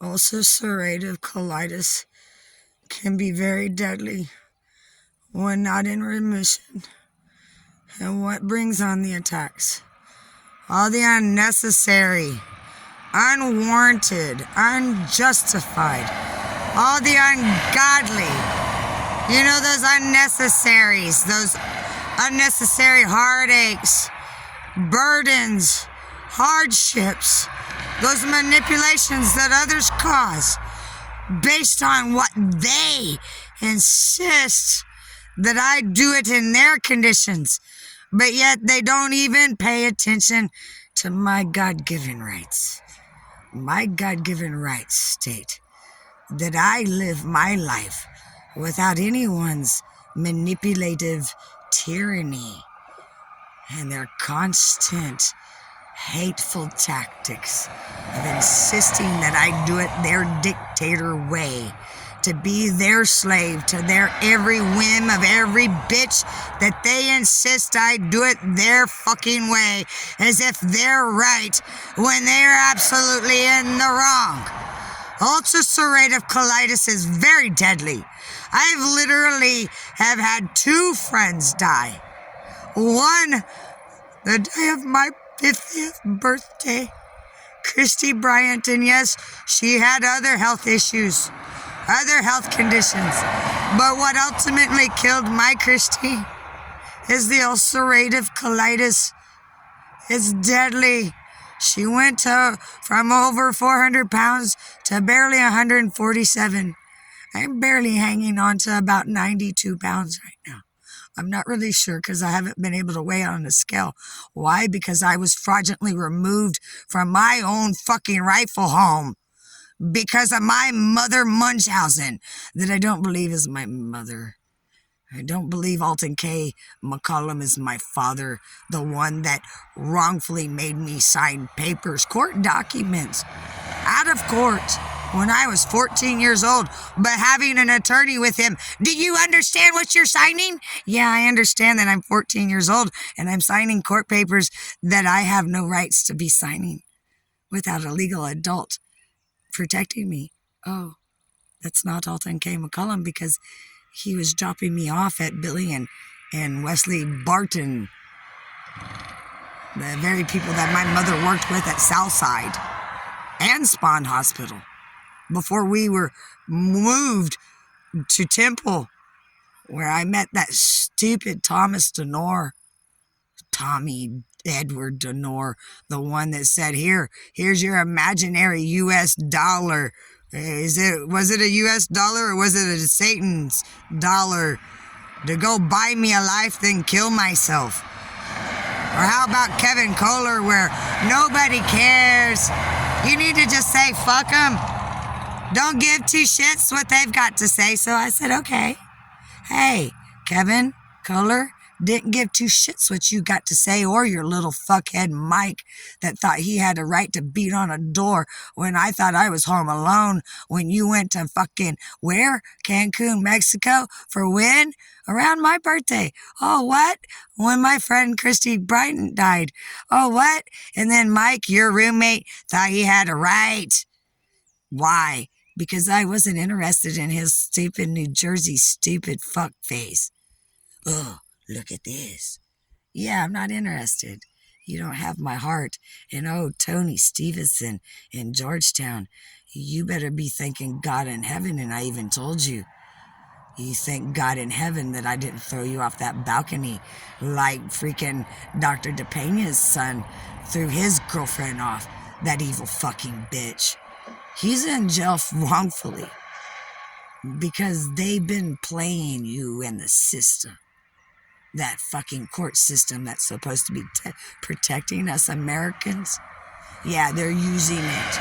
Ulcerative colitis can be very deadly when not in remission. And what brings on the attacks? All the unnecessary, unwarranted, unjustified, all the ungodly, those unnecessaries, those unnecessary heartaches, burdens, hardships, those manipulations that others cause based on what they insist that I do it in their conditions, but yet they don't even pay attention to my God-given rights. My God-given rights state that I live my life without anyone's manipulative tyranny and their constant hateful tactics of insisting that I do it their dictator way, to be their slave to their every whim of every bitch that they insist I do it their fucking way, as if they're right when they're absolutely in the wrong. Ulcerative colitis is very deadly. I've literally have had 2 friends die. One, the day of my 50th birthday, Christy Bryant, and yes, she had other health issues, other health conditions, but what ultimately killed my Christy is the ulcerative colitis. It's deadly. She went from over 400 pounds to barely 147. I'm barely hanging on to about 92 pounds right now. I'm not really sure because I haven't been able to weigh on a scale. Why? Because I was fraudulently removed from my own fucking rightful home because of my mother Munchausen that I don't believe is my mother. I don't believe Alton K. McCollum is my father, the one that wrongfully made me sign papers, court documents, out of court when I was 14 years old, but having an attorney with him. Do you understand what you're signing? Yeah, I understand that I'm 14 years old and I'm signing court papers that I have no rights to be signing without a legal adult protecting me. Oh, that's not Alton K. McCollum because he was dropping me off at Billy and Wesley Barton, the very people that my mother worked with at Southside and Spawn Hospital before we were moved to Temple, where I met that stupid Tommy Edward Denore, the one that said, here's your imaginary U.S. dollar. Was it a U.S. dollar or was it a Satan's dollar to go buy me a life then kill myself? Or how about Kevin Kohler, where nobody cares? You need to just say, fuck them. Don't give 2 shits what they've got to say. So I said, okay. Hey, Kevin Kohler didn't give 2 shits what you got to say, or your little fuckhead Mike that thought he had a right to beat on a door when I thought I was home alone when you went to fucking where? Cancun, Mexico for when? Around my birthday. Oh, what? When my friend Christy Bryant died. Oh, what? And then Mike, your roommate, thought he had a right. Why? Because I wasn't interested in his stupid New Jersey stupid fuck face. Oh, look at this. Yeah, I'm not interested. You don't have my heart. And oh, Tony Stevenson in Georgetown, you better be thanking God in heaven, and I even told you. You thank God in heaven that I didn't throw you off that balcony like freaking Dr. DePena's son threw his girlfriend off, that evil fucking bitch. He's in jail wrongfully because they've been playing you in the system. That fucking court system that's supposed to be protecting us Americans. Yeah, they're using it.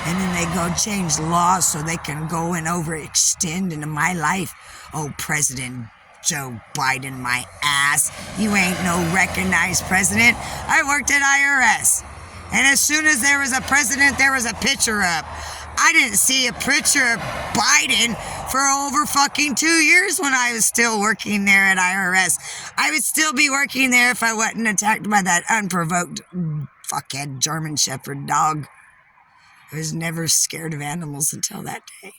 And then they go change laws so they can go and overextend into my life. Oh, President Joe Biden, my ass. You ain't no recognized president. I worked at IRS. And as soon as there was a president, there was a picture up. I didn't see a picture of Biden for over fucking 2 years when I was still working there at IRS. I would still be working there if I wasn't attacked by that unprovoked fuckhead German Shepherd dog. I was never scared of animals until that day.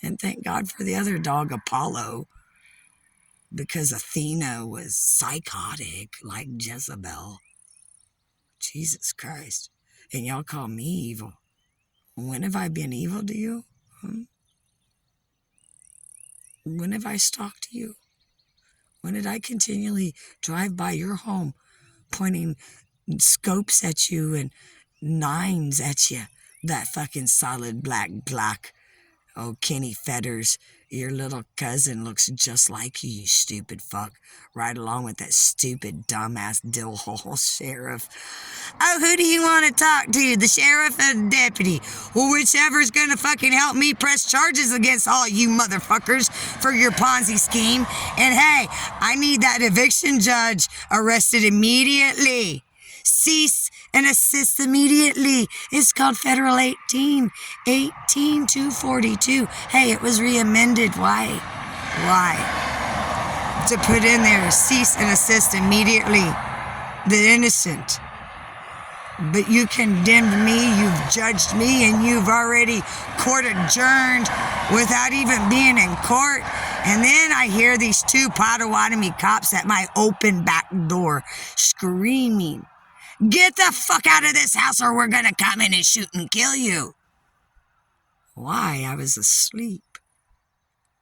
And thank God for the other dog, Apollo, because Athena was psychotic like Jezebel. Jesus Christ. And y'all call me evil. When have I been evil to you? When have I stalked you? When did I continually drive by your home pointing scopes at you and nines at you? That fucking solid black Glock. Oh, Kenny Fetters, your little cousin looks just like you, you stupid fuck. Right along with that stupid, dumbass, dillhole sheriff. Oh, who do you want to talk to? The sheriff or the deputy? Well, whichever's gonna fucking help me press charges against all you motherfuckers for your Ponzi scheme. And hey, I need that eviction judge arrested immediately. Cease and assist immediately. It's called Federal 18242. Hey, it was re-amended. Why? To put in there, cease and assist immediately. The innocent. But you condemned me, you've judged me, and you've already court adjourned without even being in court. And then I hear these two Potawatomi cops at my open back door screaming, "Get the fuck out of this house or we're gonna come in and shoot and kill you." Why? I was asleep.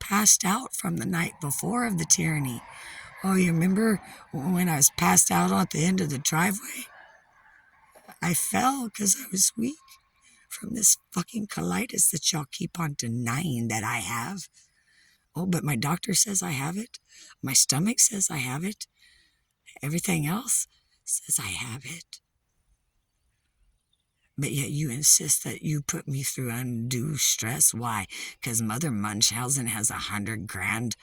Passed out from the night before of the tyranny. Oh, you remember when I was passed out at the end of the driveway? I fell because I was weak from this fucking colitis that y'all keep on denying that I have. Oh, but my doctor says I have it. My stomach says I have it. Everything else says I have it. But yet you insist that you put me through undue stress. Why? Because Mother Munchausen has $100,000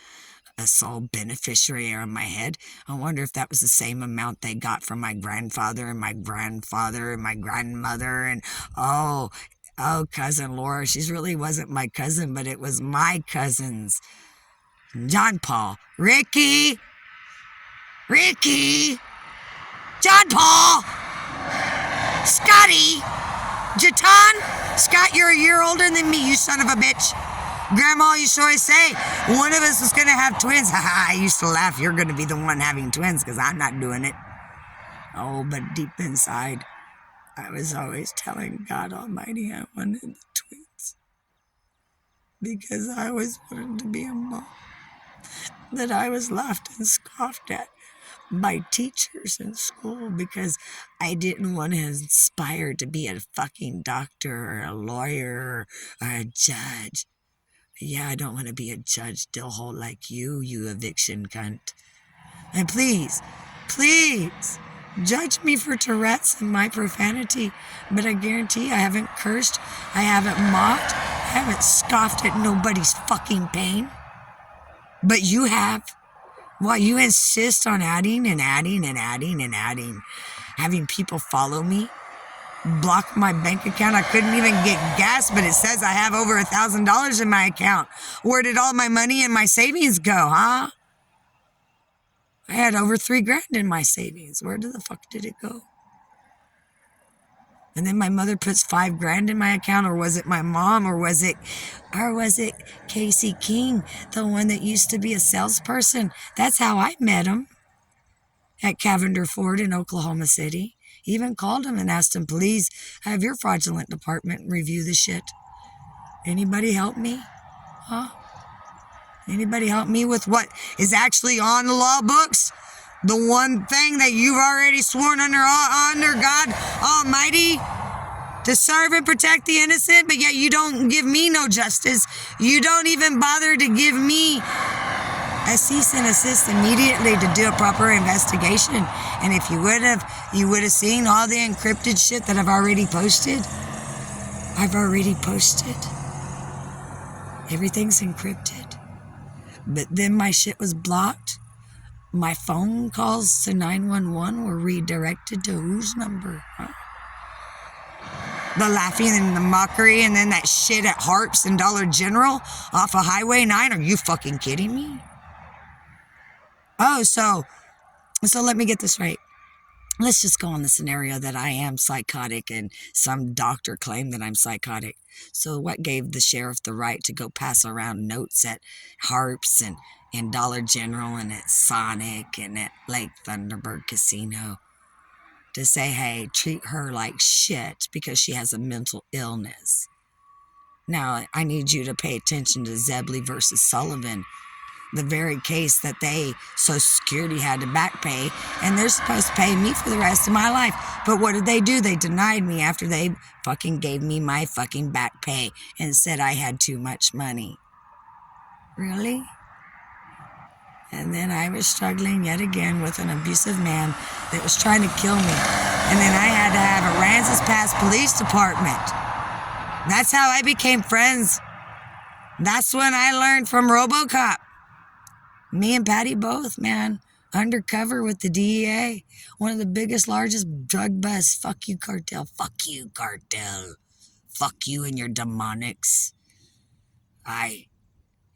a sole beneficiary on my head. I wonder if that was the same amount they got from my grandfather and my grandfather and my grandmother. And oh, cousin Laura, she really wasn't my cousin, but it was my cousins. John Paul, Ricky, John Paul, Scotty, Jatan. Scott, you're a year older than me, you son of a bitch. Grandma used to always say, one of us was going to have twins. I used to laugh, you're going to be the one having twins because I'm not doing it. Oh, but deep inside, I was always telling God Almighty I wanted the twins. Because I always wanted to be a mom. That I was laughed and scoffed at by teachers in school because I didn't want to aspire to be a fucking doctor or a lawyer or a judge. Yeah, I don't want to be a judge dillhole like you eviction cunt. And please, judge me for Tourette's and my profanity, but I guarantee I haven't cursed, I haven't mocked, I haven't scoffed at nobody's fucking pain. But you have. Why, you insist on adding, having people follow me, block my bank account. I couldn't even get gas, but it says I have over $1,000 in my account. Where did all my money and my savings go, huh? I had over $3,000 in my savings. Where the fuck did it go? And then my mother puts $5,000 in my account, or was it my mom, or was it Casey King, the one that used to be a salesperson? That's how I met him at Cavender Ford in Oklahoma City. Even called him and asked him, please have your fraudulent department review the shit. Anybody help me? Huh? Anybody help me with what is actually on the law books? The one thing that you've already sworn under God Almighty to serve and protect the innocent, but yet you don't give me no justice. You don't even bother to give me a cease and assist immediately to do a proper investigation. And if you would have seen all the encrypted shit that I've already posted. Everything's encrypted. But then my shit was blocked. My phone calls to 911 were redirected to whose number? Huh? The laughing and the mockery and then that shit at Harps and Dollar General off of Highway 9? Are you fucking kidding me? Oh, so let me get this right. let's just go on the scenario that I am psychotic and some doctor claimed that I'm psychotic. So what gave the sheriff the right to go pass around notes at Harps and Dollar General and at Sonic and at Lake Thunderbird Casino to say, hey, treat her like shit because she has a mental illness? Now, I need you to pay attention to Zebley versus Sullivan, the very case that they, Social Security had to back pay, and they're supposed to pay me for the rest of my life. But what did they do? They denied me after they fucking gave me my fucking back pay and said I had too much money. Really? And then I was struggling yet again with an abusive man that was trying to kill me. And then I had to have a Aransas Pass Police Department. That's how I became friends. That's when I learned from RoboCop. Me and Patty both, man. Undercover with the DEA. One of the biggest, largest drug busts. Fuck you, cartel. Fuck you, cartel. Fuck you and your demonics.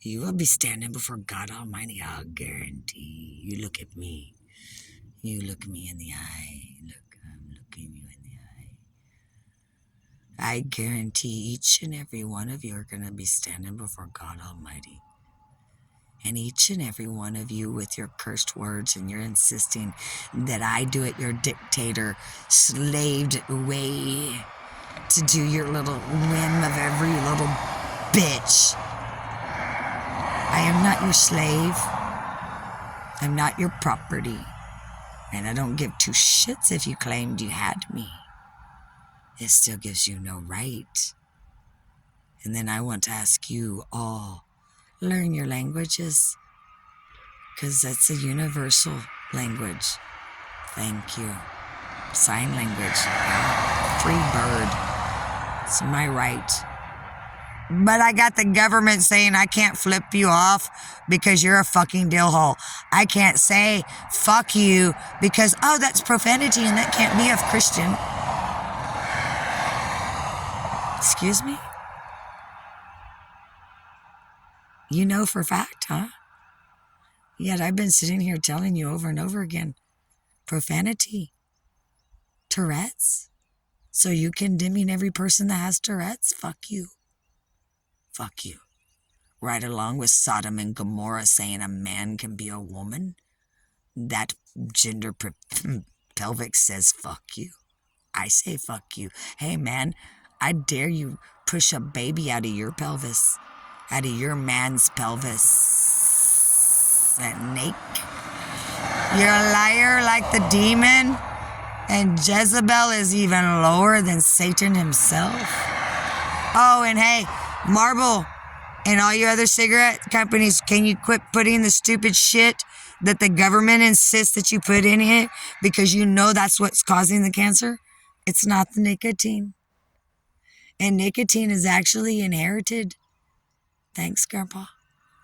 You will be standing before God Almighty, I'll guarantee. You look at me. You look me in the eye. Look, I'm looking you in the eye. I guarantee each and every one of you are going to be standing before God Almighty. And each and every one of you with your cursed words and you're insisting that I do it your dictator, slaved way to do your little whim of every little bitch. I am not your slave. I'm not your property. And I don't give two shits if you claimed you had me. It still gives you no right. And then I want to ask you all, learn your languages, because that's a universal language. Thank you. Sign language. Free bird. It's my right. But I got the government saying I can't flip you off because you're a fucking dillhole. I can't say fuck you because, oh, that's profanity and that can't be of Christian. Excuse me? You know for a fact, huh? Yet I've been sitting here telling you over and over again, profanity, Tourette's. So you condemning every person that has Tourette's? Fuck you. Fuck you. Right along with Sodom and Gomorrah saying a man can be a woman. That gender pelvic says fuck you. I say fuck you. Hey man, I dare you push a baby out of your pelvis. Out of your man's pelvis. That Nick. You're a liar like the demon. And Jezebel is even lower than Satan himself. Oh, and hey, Marble and all you other cigarette companies, can you quit putting the stupid shit that the government insists that you put in it because you know that's what's causing the cancer? It's not the nicotine. And nicotine is actually inherited. Thanks, Grandpa.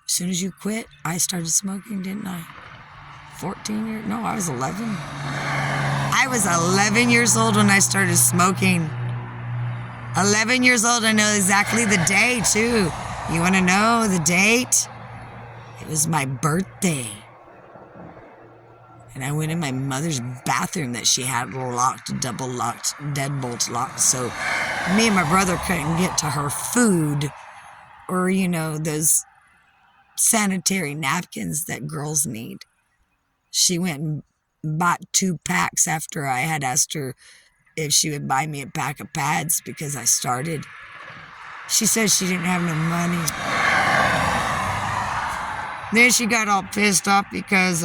As soon as you quit, I started smoking, didn't I? 14 years? No, I was 11. I was 11 years old when I started smoking. 11 years old, I know exactly the day, too. You want to know the date? It was my birthday. And I went in my mother's bathroom that she had locked, double locked, deadbolt locked, so me and my brother couldn't get to her food or, you know, those sanitary napkins that girls need. She went and bought 2 packs after I had asked her if she would buy me a pack of pads because I started. She said she didn't have no money. Then she got all pissed off because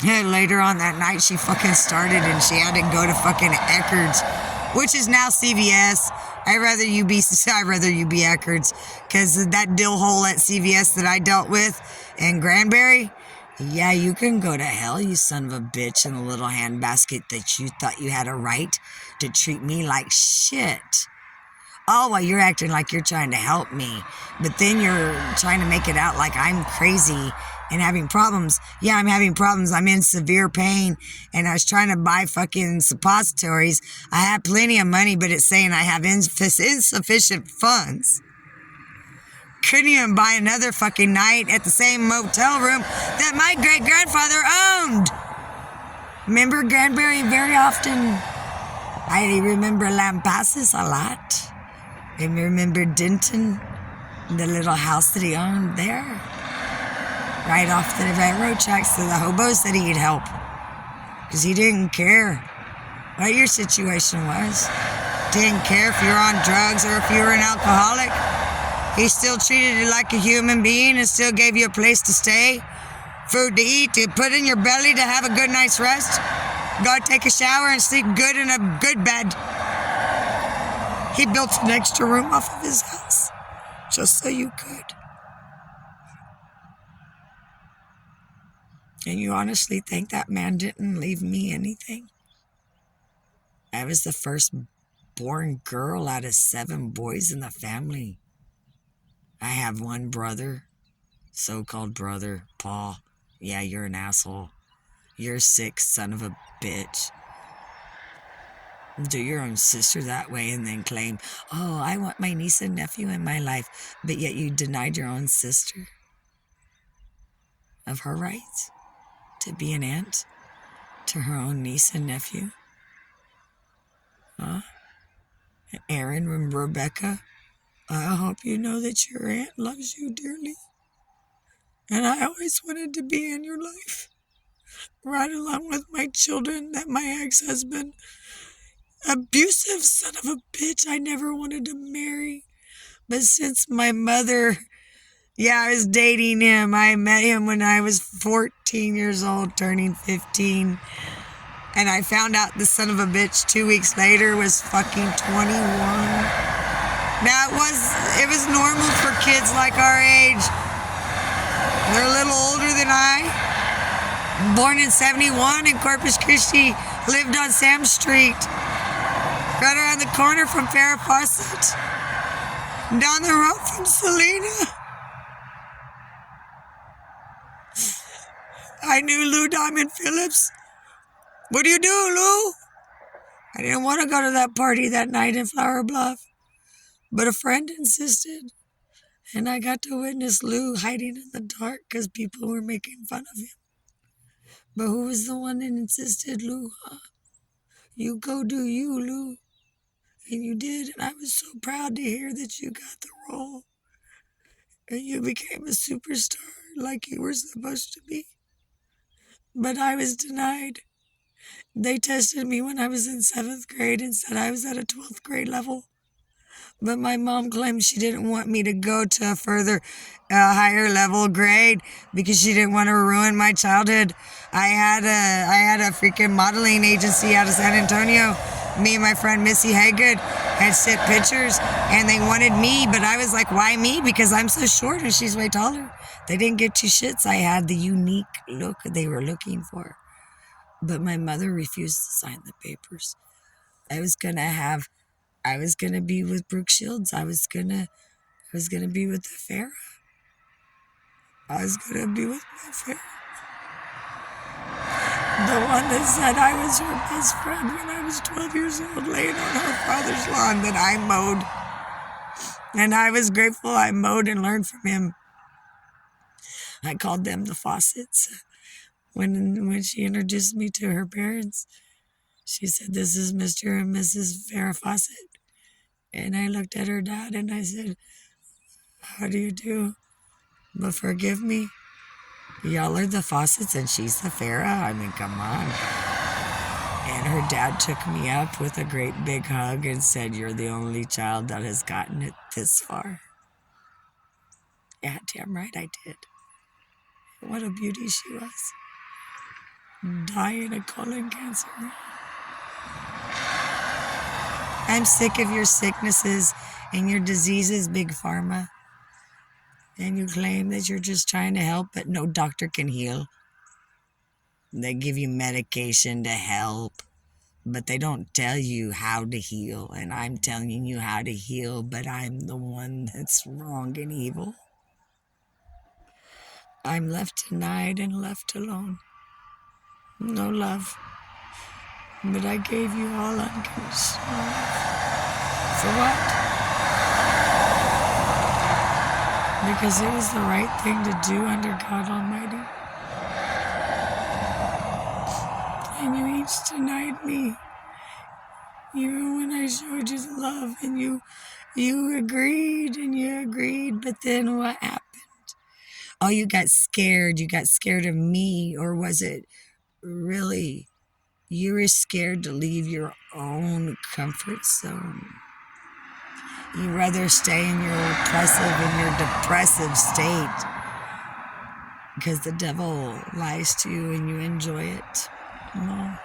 later on that night she fucking started and she had to go to fucking Eckerd's, which is now CVS. I'd rather you be Eckerd's because that dill hole at CVS that I dealt with in Granbury, yeah, you can go to hell, you son of a bitch, in a little handbasket that you thought you had a right to treat me like shit. Oh, well, you're acting like you're trying to help me, but then you're trying to make it out like I'm crazy and having problems. Yeah, I'm having problems. I'm in severe pain, and I was trying to buy fucking suppositories. I have plenty of money, but it's saying I have insufficient funds. Couldn't even buy another fucking night at the same motel room that my great-grandfather owned. Remember Granbury very often. I remember Lampasas a lot. I remember Denton, the little house that he owned there. Right off the railroad tracks to the hobos that he'd help. Because he didn't care what your situation was. Didn't care if you were on drugs or if you were an alcoholic. He still treated you like a human being and still gave you a place to stay, food to eat, to put in your belly, to have a good night's rest, go take a shower and sleep good in a good bed. He built an extra room off of his house just so you could. And you honestly think that man didn't leave me anything? I was the first born girl out of 7 boys in the family. I have one brother, so-called brother, Paul. Yeah, you're an asshole. You're a sick son of a bitch. Do your own sister that way and then claim, oh, I want my niece and nephew in my life, but yet you denied your own sister of her rights to be an aunt to her own niece and nephew. Huh? Aaron and Rebecca, I hope you know that your aunt loves you dearly. And I always wanted to be in your life, right along with my children that my ex-husband, abusive son of a bitch, I never wanted to marry. But since my mother, I was dating him. I met him when I was 14 years old, turning 15. And I found out the son of a bitch 2 weeks later was fucking 21. Now, it was normal for kids like our age. They're a little older than I. Born in 71 in Corpus Christi, lived on Sam Street. Right around the corner from Farrah Fawcett. Down the road from Selena. I knew Lou Diamond Phillips. What do you do, Lou? I didn't want to go to that party that night in Flower Bluff, but a friend insisted, and I got to witness Lou hiding in the dark because people were making fun of him. But who was the one that insisted, Lou? Huh? You go do you, Lou. And you did, and I was so proud to hear that you got the role. And you became a superstar like you were supposed to be. But I was denied. They tested me when I was in 7th grade and said I was at a 12th grade level. But my mom claimed she didn't want me to go to a further higher level grade because she didn't want to ruin my childhood. I had a freaking modeling agency out of San Antonio. Me and my friend Missy Haygood had sent pictures and they wanted me, but I was like, why me? Because I'm so short and she's way taller. They didn't get 2 shits. I had the unique look they were looking for. But my mother refused to sign the papers. I was gonna be with Brooke Shields. I was gonna be with the Farrah. I was gonna be with my Farrah. The one that said I was her best friend when I was 12 years old, laying on her father's lawn that I mowed. And I was grateful I mowed and learned from him. I called them the Fawcett's. When she introduced me to her parents, she said, this is Mr. and Mrs. Farrah Fawcett. And I looked at her dad and I said, how do you do? But forgive me. Y'all are the Fawcett's and she's the Farrah. I mean, come on. And her dad took me up with a great big hug and said, you're the only child that has gotten it this far. Yeah, damn right I did. What a beauty she was. Dying of colon cancer. I'm sick of your sicknesses and your diseases, Big Pharma. And you claim that you're just trying to help, but no doctor can heal. They give you medication to help, but they don't tell you how to heal. And I'm telling you how to heal, but I'm the one that's wrong and evil. I'm left denied and left alone. No love. But I gave you all unconditional love. For what? Because it was the right thing to do under God Almighty. And you each denied me. Even when I showed you the love and you agreed and you agreed, but then what happened? Oh, you got scared. You got scared of me, or was it really you were scared to leave your own comfort zone? You'd rather stay in your depressive state because the devil lies to you and you enjoy it. No.